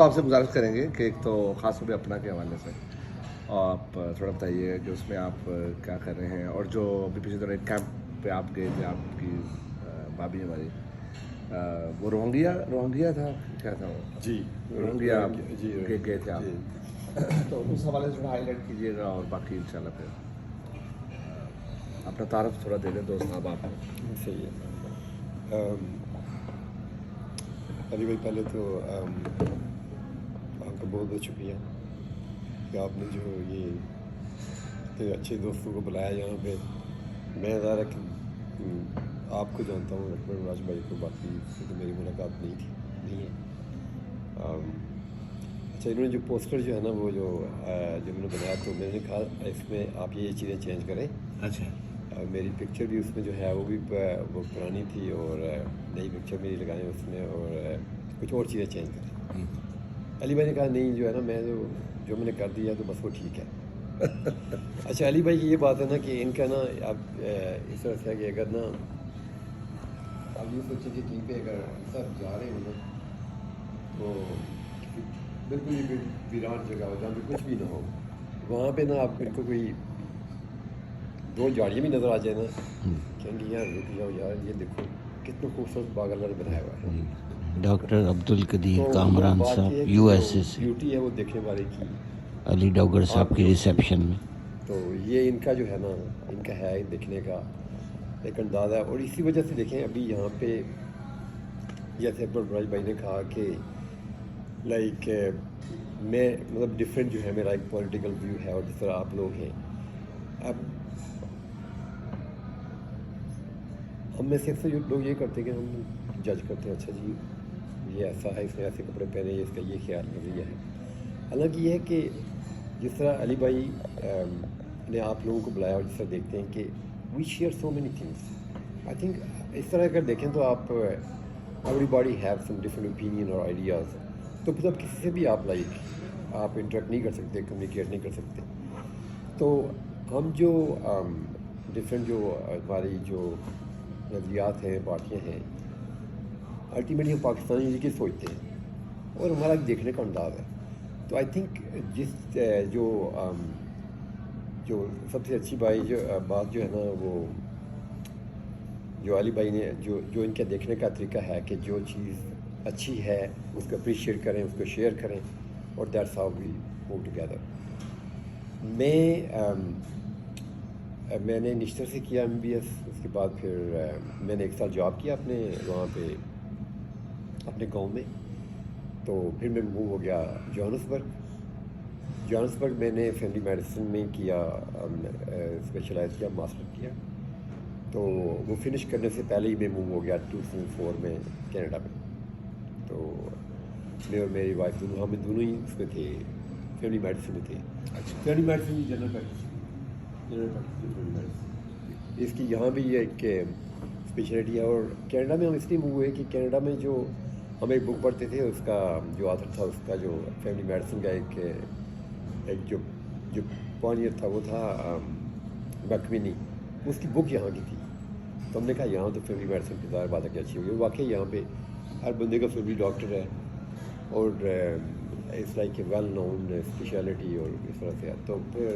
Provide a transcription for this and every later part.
आपसे गुजारिश करेंगे कि एक तो ख़ास तौर पे अपना के हवाले से आप थोड़ा बताइए कि उसमें आप क्या कर रहे हैं, और जो अभी पिछले दिनों एक कैंप पे आप गए थे, आपकी भाभी हमारी, वो रोहंगिया था, क्या था वो? जी रोहंगिया जी गए थे जी। आप। तो उस हवाले से थोड़ा हाईलाइट कीजिएगा, और बाकी इंशाल्लाह फिर अपना तारफ़ थोड़ा दे दें दोस्त साहब आप। सही है। अली भाई, पहले तो आपका बहुत बहुत शुक्रिया कि आपने जो ये इतने अच्छे दोस्तों को बुलाया यहाँ पे। मैं ज़्यादा कि आपको जानता हूँ, अकबर राज भाई को, बाकी से तो मेरी मुलाकात नहीं है। अच्छा, इन्होंने जो पोस्टर जो है ना, वो जो उन्होंने बनाया, तो मैंने कहा इसमें आप ये चीज़ें चेंज करें। अच्छा। मेरी पिक्चर भी उसमें जो है वो भी वो पुरानी थी, और नई पिक्चर मेरी लगाएं उसमें, और कुछ और चीज़ें चेंज करें। अली भाई ने कहा नहीं, जो है ना, मैं जो मैंने कर दिया तो बस वो ठीक है। अच्छा, अली भाई की ये बात है ना कि इनका ना, आप इस तरह से है कि अगर ना आप ये सोचें कि कहीं पे अगर सब जा रहे हो ना, तो बिल्कुल ही वीरान जगह हो जहाँ पे कुछ भी ना हो, वहाँ पे ना आप इनको कोई दो झाड़ियाँ भी नज़र आ जाए ना, कहेंगे यार रुक जाओ यार, ये देखो कितना खूबसूरत बाग अल्लाह ने बनाया हुआ है। डॉक्टर अब्दुल कदीर तो कामरान बात ये साहब है कि यूएसए जो से ब्यूटी है वो देखने वाले की, अली डॉगर साहब आप की लोग रिसेप्शन में। तो ये इनका जो है ना, इनका है देखने का एक अंदाज़ा है। और इसी वजह से देखें अभी यहाँ पे, जैसे अकबर भाई ने कहा कि लाइक मैं मतलब डिफरेंट जो है मेरा एक पॉलिटिकल व्यू है, और जिस तरह आप लोग हैं, अब हम में से अक्सर लोग ये करते हैं कि हम जज करते हैं, अच्छा जी ये ऐसा है, इसने ऐसे कपड़े पहने, इसका ये ख्याल नजरिया है। हालांकि ये है कि जिस तरह अली भाई ने आप लोगों को बुलाया, और जिस तरह देखते हैं कि we share so many things, I think इस तरह अगर देखें तो आप everybody have some different opinion और आइडियाज़, तो फिर आप किसी से भी आप आप इंटरेक्ट नहीं कर सकते, कम्युनिकेट नहीं कर सकते। तो हम जो डिफरेंट जो हमारी जो नज़रियात हैं, पार्टियाँ हैं, अल्टीमेटली हम पाकिस्तानी की सोचते हैं, और हमारा देखने का अंदाज़ है। तो आई थिंक जिस जो सबसे अच्छी बात जो है ना, वो जो अली भाई ने जो इनके देखने का तरीका है कि जो चीज़ अच्छी है उसको अप्रिशिएट करें, उसको शेयर करें, और that's how we move together. मैंने निश्तर से किया MBS, उसके बाद फिर मैंने एक साल जॉब किया अपने वहाँ पे अपने गांव में। तो फिर मैं मूव हो गया जॉन्सबर्ग मैंने फैमिली मेडिसिन में किया, स्पेशलाइज किया, मास्टर किया। तो वो फिनिश करने से पहले ही मैं मूव हो गया 2004 में कनाडा में। तो मैं और मेरी वाइफ दोनों, हम दोनों ही उसमें थे, फैमिली मेडिसिन में थे। Family medicine general practice family medicine, इसकी यहाँ भी एक स्पेशलिटी है। और कनाडा में हम इसलिए मूव हुए कि कनाडा में जो हम एक बुक पढ़ते थे, उसका जो ऑथर था, उसका जो फैमिली मेडिसिन का एक जो पॉनियर था, वो था मैकमिनी, उसकी बुक यहाँ की थी। तो हमने कहा यहाँ तो फैमिली मेडिसिन की ज़ाहिर बात है कि अच्छी होगी। वाकई यहाँ पे हर बंदे का फैमिली डॉक्टर है, और it's like a well known speciality, और इस तरह से। तो फिर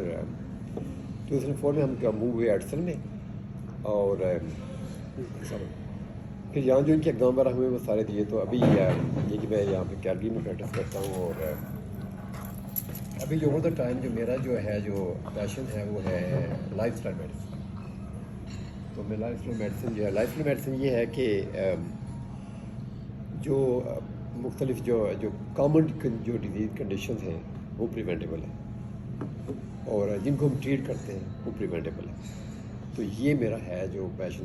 2004 में हम मूव हुए एडसन में, और फिर यहाँ जो इनके एग्ज़ाम वगैरह हुए वो सारे दिए। तो अभी ये कि मैं यहाँ पे कैलगरी में प्रैक्टिस करता हूँ, और अभी जो ओवर द टाइम जो मेरा जो पैशन है वो है लाइफ स्टाइल मेडिसिन। तो मैं लाइफ स्टाइल मेडिसिन ये है कि जो मुख्तलिफ जो कॉमन जो डिजीज़ कंडीशन हैं वो प्रिवेंटेबल है, और जिनको हम ट्रीट करते हैं वो प्रिवेंटेबल है। तो ये मेरा है जो पैशन।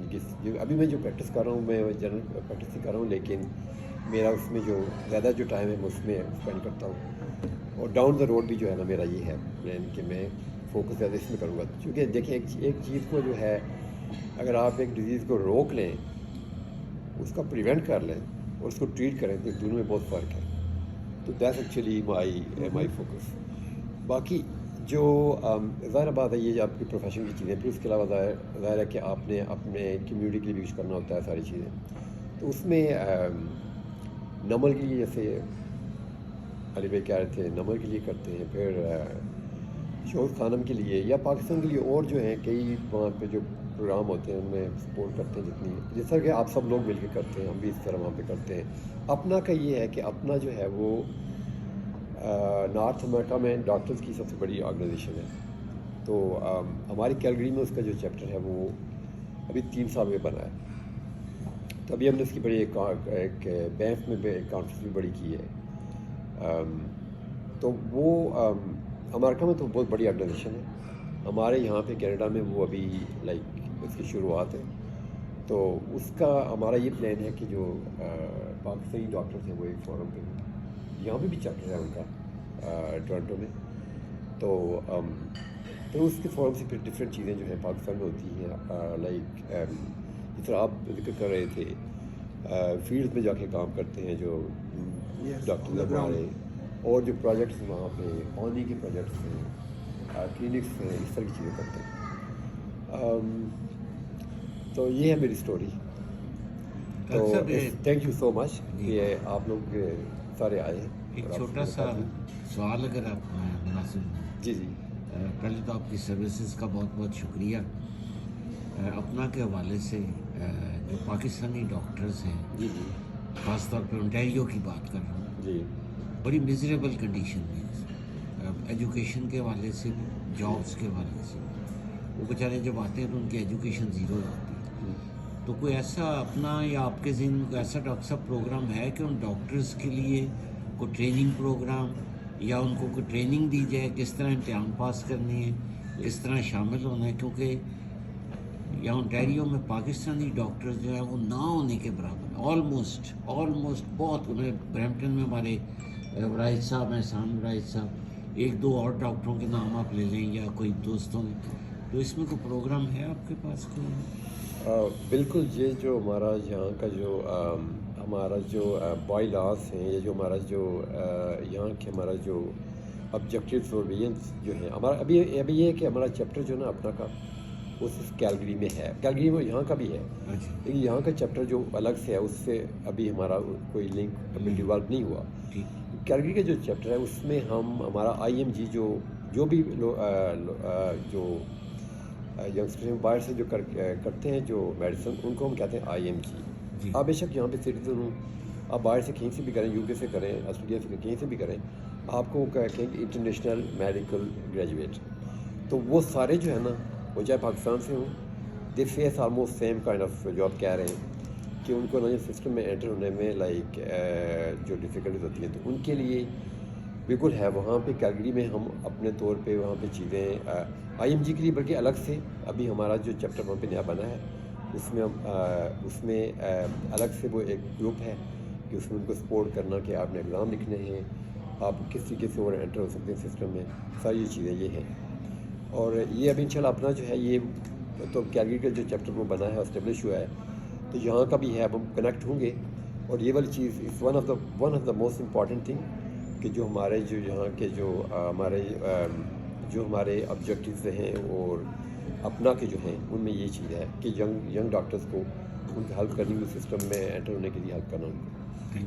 अभी मैं जो प्रैक्टिस कर रहा हूँ, मैं जनरल प्रैक्टिस ही कर रहा हूँ, लेकिन मेरा उसमें जो ज़्यादा जो टाइम है मैं उसमें स्पेंड करता हूँ। और डाउन द रोड भी जो है ना, मेरा ये है प्लान कि मैं फोकस ज़्यादा इसमें करूँगा। क्योंकि देखिए एक चीज़ को जो है, अगर आप एक डिज़ीज़ को रोक लें, उसका प्रिवेंट कर लें, और उसको ट्रीट करें, तो दोनों में बहुत फ़र्क है। तो दैट्स एक्चुअली माई फोकस। बाकी जो ज़ाहिर बात है, ये आपकी प्रोफेशन की चीज़ें, फिर उसके अलावा ज़ाहिर है कि आपने अपने कम्युनिटी के लिए भी यूज़ करना होता है सारी चीज़ें। तो उसमें नॉर्मल के लिए जैसे علی بھائی کہہ رہے تھے نمر کے لیے کرتے ہیں، پھر شوز خانم کے لیے یا پاکستان کے لیے اور جو ہیں کئی وہاں پہ جو پروگرام ہوتے ہیں ان میں سپورٹ کرتے ہیں جتنی، جیسا کہ آپ سب لوگ مل کے کرتے ہیں، ہم بھی اس طرح وہاں پہ کرتے ہیں۔ اپنا کا یہ ہے کہ اپنا جو ہے وہ نارتھ امریکہ میں ڈاکٹرز کی سب سے بڑی آرگنائزیشن ہے، تو ہماری کیلگری میں اس کا جو چیپٹر ہے وہ ابھی 3 سال میں بنا ہے، تو ابھی ہم نے اس کی بڑی ایک بینف میں ایک کانفرنس بھی بڑی کی ہے، تو وہ امریکہ میں تو بہت بڑی آرگنائزیشن ہے، ہمارے یہاں پہ کینیڈا میں وہ ابھی لائک اس کی شروعات ہے، تو اس کا ہمارا یہ پلان ہے کہ جو پاکستانی ڈاکٹرز ہیں وہ ایک فورم پہ ہوں، یہاں پہ بھی چیپٹر ہے ان کا ٹورنٹو میں، تو پھر اس کے فورم سے پھر ڈفرینٹ چیزیں جو ہیں پاکستان میں ہوتی ہیں، لائک جس طرح آپ ذکر کر رہے تھے فیلڈ میں جا کے کام کرتے ہیں جو ڈاکٹر ہمارے، اور جو پروجیکٹس وہاں پہ پانی کے پروجیکٹس ہیں، کلینکس ہیں، اس طرح کی چیزیں کرتے ہیں، تو یہ ہے میری اسٹوری۔ تو تھینک یو سو مچ کہ آپ لوگ سارے آئے ہیں۔ ایک چھوٹا سا سوال اگر آپ مناسب ہوں۔ جی جی پہلے تو آپ کی سروسز کا بہت بہت شکریہ۔ اپنا کے حوالے سے جو پاکستانی ڈاکٹرز ہیں، جی جی خاص طور پہ انٹیریو کی بات کر رہا ہوں، جی بڑی میزریبل کنڈیشن میں، ایجوکیشن کے حوالے سے بھی، جابس کے حوالے سے بھی، وہ بیچارے جب آتے ہیں تو ان کی ایجوکیشن زیرو ہو جاتی ہے، تو کوئی ایسا اپنا یا آپ کے ذہن میں ایسا ڈاکٹر صاحب پروگرام ہے کہ ان ڈاکٹرز کے لیے کوئی ٹریننگ پروگرام یا ان کو کوئی ٹریننگ دی جائے کس طرح امتحان پاس کرنے ہیں، کس طرح شامل ہونا ہے؟ کیونکہ یہاں انٹیریو میں پاکستانی ڈاکٹرز جو ہیں وہ نہ ہونے کے برابر ہیں، آلموسٹ بہت، انہیں برمپٹن میں ہمارے وراج صاحب، احسان وراج صاحب، 1-2 اور ڈاکٹروں کے نام آپ لے لیں یا کوئی دوستوں کے، تو اس میں کوئی پروگرام ہے آپ کے پاس کوئی؟ بالکل، یہ جو ہمارا یہاں کا جو ہمارا جو بائی لاس ہیں، یا جو ہمارا جو یہاں کے ہمارا جو آبجیکٹیو سرویلنس جو ہے ہمارا، ابھی یہ ہے کہ ہمارا چیپٹر جو ہے نا اپنا کا وہ صرف کیلگری میں ہے، کیلگری میں یہاں کا بھی ہے، لیکن یہاں کا چیپٹر جو الگ سے ہے اس سے ابھی ہمارا کوئی لنک ابھی ڈیولپ نہیں ہوا۔ کیلگری کا جو چیپٹر ہے اس میں ہمارا IMG جو بھی جو ینگسٹر باہر سے جو کرتے ہیں جو میڈیسن، ان کو ہم کہتے ہیں IMG۔ آپ بے شک یہاں پہ سٹیزن ہوں، آپ باہر سے کہیں سے بھی کریں، UK سے کریں، آسٹریلیا سے کہیں سے بھی کریں، آپ کو کہیں گے انٹرنیشنل میڈیکل گریجویٹ، تو وہ سارے جو ہے نا وہ چاہے پاکستان سے ہوں، they face almost same kind of جو آپ کہہ رہے ہیں کہ ان کو نا سسٹم میں انٹر ہونے میں لائک جو ڈیفیکلٹیز ہوتی ہیں، تو ان کے لیے بالکل ہے وہاں پہ کیلگری میں ہم اپنے طور پہ وہاں پہ چیزیں IMG کے لیے، بلکہ الگ سے ابھی ہمارا جو چیپٹر وہاں پہ نیا بنا ہے اس میں الگ سے وہ ایک گروپ ہے کہ اس میں ان کو سپورٹ کرنا کہ آپ نے ایگزام لکھنے ہیں، آپ کس طریقے سے اور انٹر ہو سکتے ہیں سسٹم میں، ساری چیزیں یہ ہیں۔ اور یہ ابھی انشاءاللہ اپنا جو ہے یہ تو کیلگری کا جو چیپٹر وہ بنا ہے اسٹیبلش ہوا ہے، تو یہاں کا بھی ہے، اب ہم کنیکٹ ہوں گے، اور یہ والی چیز is one of the most important thing کہ جو ہمارے جو یہاں کے جو ہمارے آبجیکٹیوز ہیں اور اپنا کے جو ہیں ان میں یہ چیز ہے کہ ینگ ڈاکٹرز کو ان کو ہیلپ کرنی، سسٹم میں انٹر ہونے کے لیے ہیلپ کرنا ان کو۔